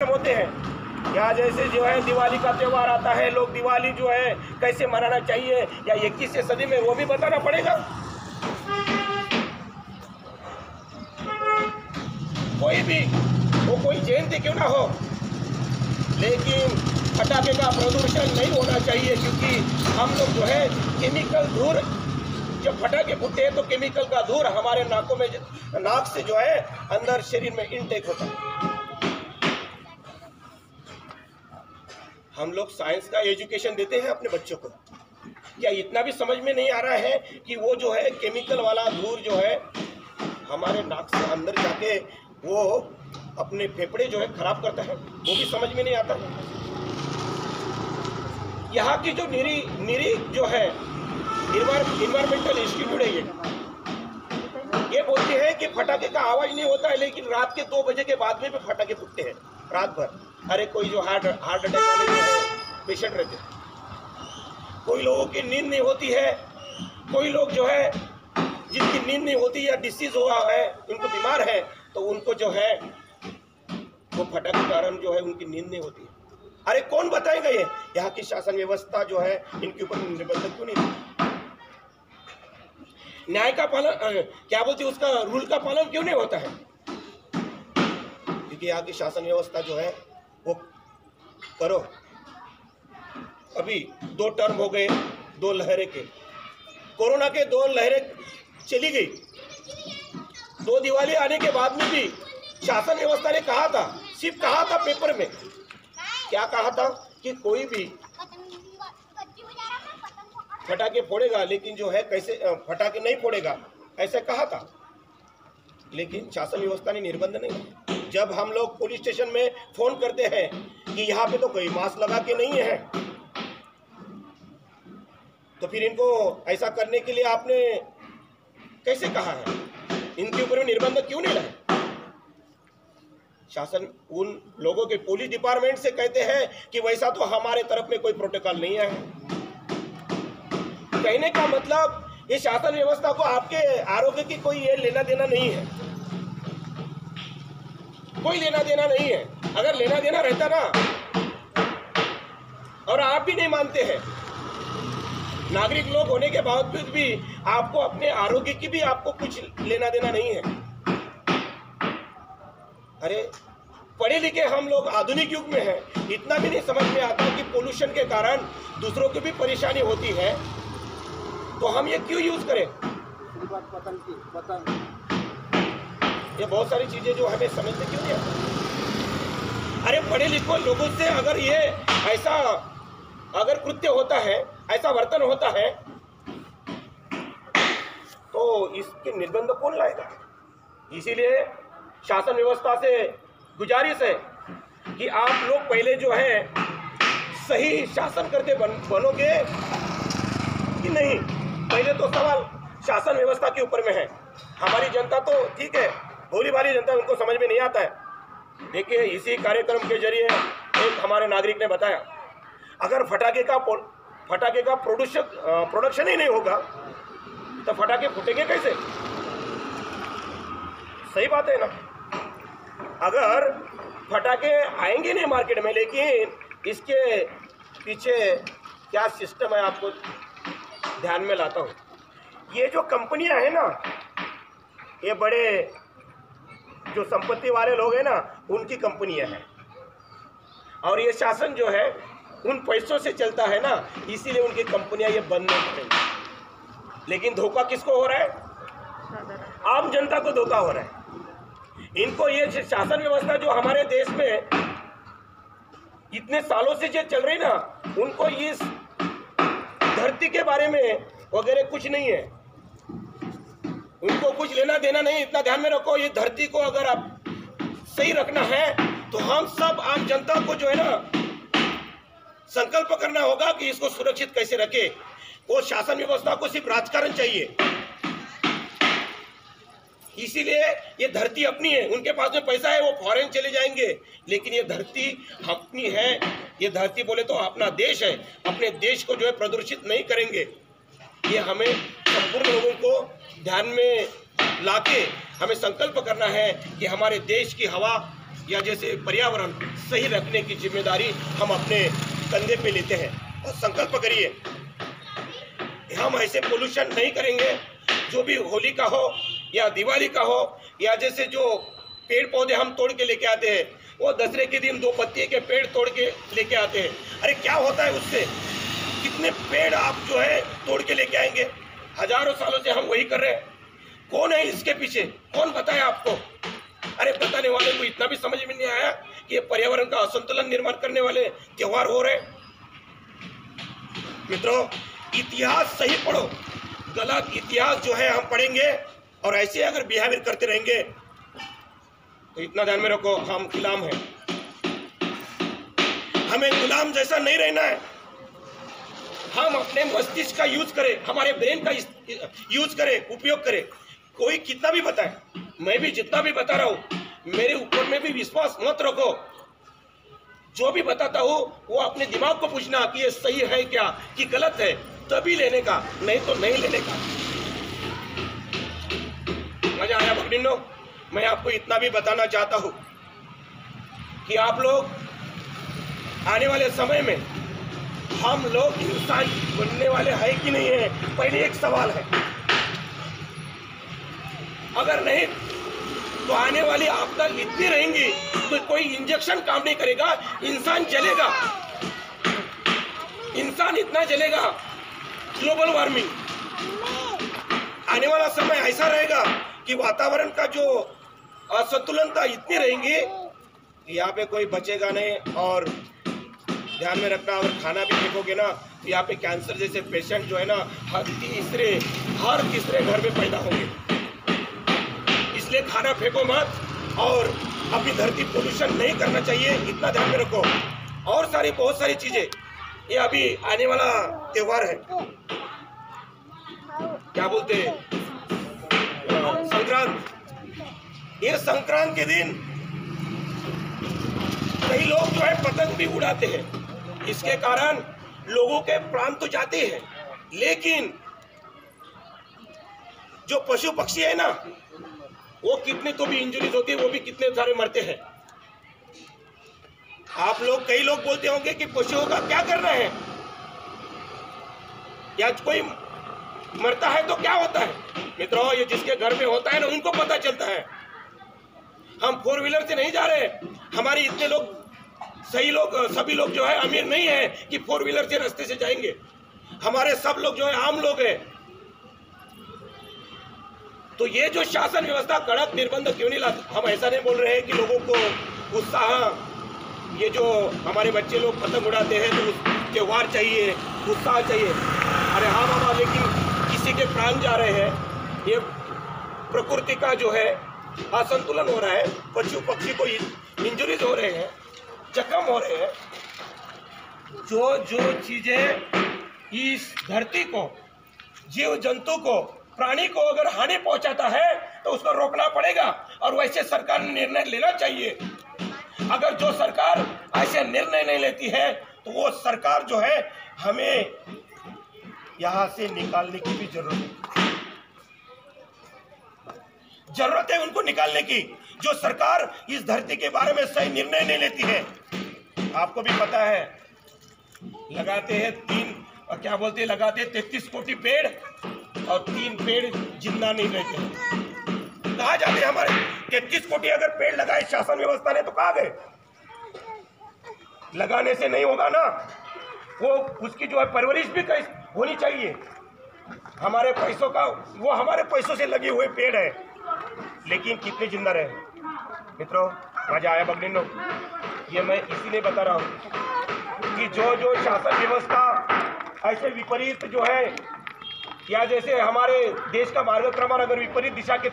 होते हैं। या जैसे जो है दिवाली का त्यौहार आता है, लोग दिवाली जो है कैसे मनाना चाहिए या 21वीं सदी में वो भी बताना पड़ेगा। कोई भी वो कोई जयंती क्यों ना हो, लेकिन पटाखे का प्रदूषण नहीं होना चाहिए, क्योंकि हम लोग जो है केमिकल धूल, जब पटाखे फूटते हैं तो केमिकल का धूल हमारे नाकों में, नाक से जो है अंदर शरीर में इनटेक होता है। हम लोग साइंस का एजुकेशन देते हैं अपने बच्चों को, क्या इतना भी समझ में नहीं आ रहा है कि वो जो है केमिकल वाला धूल जो है हमारे नाक से अंदर जाके वो अपने फेफड़े जो है खराब करता है, वो भी समझ में नहीं आता। यहाँ की जो निरी जो है इन्वायरमेंटल इंस्टीट्यूट है, ये बोलते हैं कि फटाके का आवाज नहीं होता है, लेकिन रात के 2 बजे के बाद में भी फटाके फूटते हैं रात भर। अरे कोई जो हार्ट अटैक वाले जो है पेशेंट रहते हैं, कोई लोगों की नींद नहीं होती है, कोई लोग जो है जिनकी नींद नहीं होती या डिसीज हुआ है, उनको बीमार है, तो उनको जो है वो फटाके के कारण जो है उनकी नींद नहीं होती है। अरे कौन बताएगा ये? यहाँ की शासन व्यवस्था जो है इनके ऊपर निर्बंध क्यों नहीं? न्याय का पालन, क्या बोलते हैं उसका, रूल का पालन क्यों नहीं होता है? क्योंकि यहाँ की शासन व्यवस्था जो है वो करो। अभी 2 टर्म हो गए, 2 लहरें के, कोरोना के 2 लहरें चली गई, 2 दिवाली आने के बाद में भी शासन व्यवस्था ने कहा था, सिर्फ कहा था पेपर में, क्या कहा था कि कोई भी फटाके फोड़ेगा लेकिन जो है कैसे फटाके नहीं फोड़ेगा, ऐसा कहा था। लेकिन शासन व्यवस्था ने निर्बंध नहीं। जब हम लोग पुलिस स्टेशन में फोन करते हैं कि यहाँ पे तो कोई मास्क लगा के नहीं है, तो फिर इनको ऐसा करने के लिए आपने कैसे कहा है? इनके ऊपर निर्बंध क्यों नहीं लाए? शासन उन लोगों के पुलिस डिपार्टमेंट से कहते हैं कि वैसा तो हमारे तरफ में कोई प्रोटोकॉल नहीं है। कहने का मतलब ये शासन व्यवस्था को आपके आरोग्य की कोई ये लेना देना नहीं है, कोई लेना देना नहीं है। अगर लेना देना रहता ना, और आप भी नहीं मानते हैं, नागरिक लोग होने के बावजूद भी आपको अपने आरोग्य की भी आपको कुछ लेना देना नहीं है। अरे पढ़े लिखे हम लोग आधुनिक युग में हैं, इतना भी नहीं समझ में आता कि पोल्यूशन के कारण दूसरों को भी परेशानी होती है, तो हम ये क्यों यूज करें? ये बहुत सारी चीजें जो हमें समझते क्यों नहीं आती। अरे पढ़े लिखे लोगों से अगर ये ऐसा अगर कृत्य होता है, ऐसा वर्तन होता है, तो इसके निर्बंध कौन लाएगा? इसीलिए शासन व्यवस्था से गुजारिश है कि आप लोग पहले जो है सही शासन करके बनोगे कि नहीं। पहले तो सवाल शासन व्यवस्था के ऊपर में है। हमारी जनता तो ठीक है, भोली भाली जनता, उनको समझ में नहीं आता है। देखिए इसी कार्यक्रम के जरिए एक हमारे नागरिक ने बताया, अगर फटाके का प्रोडक्शन ही नहीं होगा तो फटाके फूटेंगे कैसे? सही बात है ना। अगर फटाके आएंगे नहीं मार्केट में, लेकिन इसके पीछे क्या सिस्टम है आपको ध्यान में लाता हूँ। ये जो कंपनियां हैं ना, ये बड़े जो संपत्ति वाले लोग हैं ना, उनकी कंपनियां हैं, और ये शासन जो है उन पैसों से चलता है ना, इसीलिए उनकी कंपनियां ये बंद नहीं करेंगी। लेकिन धोखा किसको हो रहा है? आम जनता को धोखा हो रहा है। इनको ये शासन व्यवस्था जो हमारे देश में इतने सालों से जो चल रही ना, उनको इस धरती के बारे में वगैरह कुछ नहीं है, उनको कुछ लेना देना नहीं। इतना ध्यान में रखो, ये धरती को अगर आप सही रखना है तो हम सब आम जनता को जो है ना संकल्प करना होगा कि इसको सुरक्षित कैसे रखे। वो शासन व्यवस्था को सिर्फ राजकारण चाहिए, इसीलिए ये धरती अपनी है। उनके पास में पैसा है, वो फॉरेन चले जाएंगे, लेकिन ये धरती अपनी है। ये धरती बोले तो अपना देश है, अपने देश को जो है प्रदूषित नहीं करेंगे। ये हमें संपूर्ण लोगों को ध्यान में लाके हमें संकल्प करना है कि हमारे देश की हवा या जैसे पर्यावरण सही रखने की जिम्मेदारी हम अपने कंधे पे लेते हैं और संकल्प करिए हम ऐसे पोल्यूशन नहीं करेंगे। जो भी होली का हो या दिवाली का हो या जैसे जो पेड़ पौधे हम तोड़ के लेके आते हैं, वो दसरे के दिन 2 पत्ती के पेड़ तोड़ के लेके आते हैं। अरे क्या होता है उससे? कितने पेड़ आप जो है तोड़ के लेके आएंगे? हजारों सालों से हम वही कर रहे हैं। कौन है इसके पीछे? कौन बताए आपको? अरे बताने वाले को इतना भी समझ में नहीं आया कि ये पर्यावरण का असंतुलन निर्माण करने वाले त्योहार हो रहे। मित्रों, इतिहास सही पढ़ो। गलत इतिहास जो है हम पढ़ेंगे और ऐसे अगर बिहेवियर करते रहेंगे तो इतना ध्यान में रखो, हम गुलाम हैं। हमें गुलाम जैसा नहीं रहना है। हम अपने मस्तिष्क का यूज करें, हमारे ब्रेन का यूज करें, उपयोग करें। कोई कितना भी बताए, मैं भी जितना भी बता रहा हूं, मेरे ऊपर में भी विश्वास मत रखो। जो भी बताता हूं वो अपने दिमाग को पूछना कि ये सही है क्या कि गलत है, तभी लेने का, नहीं तो नहीं लेने का। मजा आया भगनिनो? मैं आपको इतना भी बताना चाहता हूं कि आप लोग आने वाले समय में हम लोग इंसान बनने वाले हैं कि नहीं है, पहले एक सवाल है। अगर नहीं तो आने वाली आपदा इतनी रहेंगी तो कोई इंजेक्शन काम नहीं करेगा, इंसान जलेगा। इंसान इतना जलेगा। ग्लोबल वार्मिंग आने वाला समय ऐसा रहेगा कि वातावरण का जो असंतुलनता इतनी रहेंगी यहाँ पे कोई बचेगा नहीं। और ध्यान में रखना, अगर खाना भी फेंकोगे ना तो यहाँ पे कैंसर जैसे पेशेंट जो है ना हर तीसरे घर में पैदा होंगे। इसलिए खाना फेंको मत और अपनी धरती पोल्यूशन नहीं करना चाहिए, इतना ध्यान में रखो। और बहुत सारी चीजें, ये अभी आने वाला त्योहार है, क्या बोलते हैं, संक्रांत। ये संक्रांत के दिन कई लोग जो है पतंग भी उड़ाते हैं। इसके कारण लोगों के प्राण तो जाते हैं, लेकिन जो पशु पक्षी है ना, वो कितने तो भी इंजरीज होती है, वो भी कितने सारे मरते हैं। आप लोग, कई लोग बोलते होंगे कि पशुओं का क्या करना है, या कोई मरता है तो क्या होता है? मित्रों, ये जिसके घर में होता है ना उनको पता चलता है। हम 4 व्हीलर से नहीं जा रहे। हमारे इतने लोग, सभी लोग जो है अमीर नहीं है कि 4 व्हीलर से रास्ते से जाएंगे। हमारे सब लोग जो है आम लोग हैं। तो ये जो शासन व्यवस्था कड़क निर्बंध क्यों नहीं लाते? हम ऐसा नहीं बोल रहे हैं कि लोगों को उत्साह, ये जो हमारे बच्चे लोग पतंग उड़ाते हैं तो त्योहार चाहिए, उत्साह चाहिए। अरे हाँ बाबा, लेकिन किसी के प्राण जा रहे हैं। ये प्रकृति का जो है असंतुलन हो रहा है, पशु पक्षी को इंजरीज हो रहे हैं, जख्म हो रहे हैं। जो चीजें इस धरती को, जीव जंतु को, प्राणी को अगर हानि पहुंचाता है तो उसको रोकना पड़ेगा। और वैसे सरकार ने निर्णय लेना चाहिए। अगर जो सरकार ऐसे निर्णय नहीं लेती है तो वो सरकार जो है हमें यहां से निकालने की भी जरूरत है उनको निकालने की। जो सरकार इस धरती के बारे में सही निर्णय नहीं लेती है। आपको भी पता है, लगाते हैं 33 कोटि पेड़ और 3 पेड़ जिंदा नहीं रहते हैं। कहाँ जाते हमारे 33 कोटि अगर पेड़ लगाए शासन व्यवस्था ने तो कहाँ गए? लगाने से नहीं होगा ना, वो उसकी जो है परवरिश भी होनी चाहिए। हमारे पैसों का, वो हमारे पैसों से लगे हुए पेड़ है, लेकिन कितने जिंदा रहे? मित्रों, मजा आया बगलिनो? ये मैं इसीलिए बता रहा हूँ कि जो शासन व्यवस्था ऐसे विपरीत जो है, या जैसे हमारे देश का मार्गक्रमण अगर विपरीत दिशा के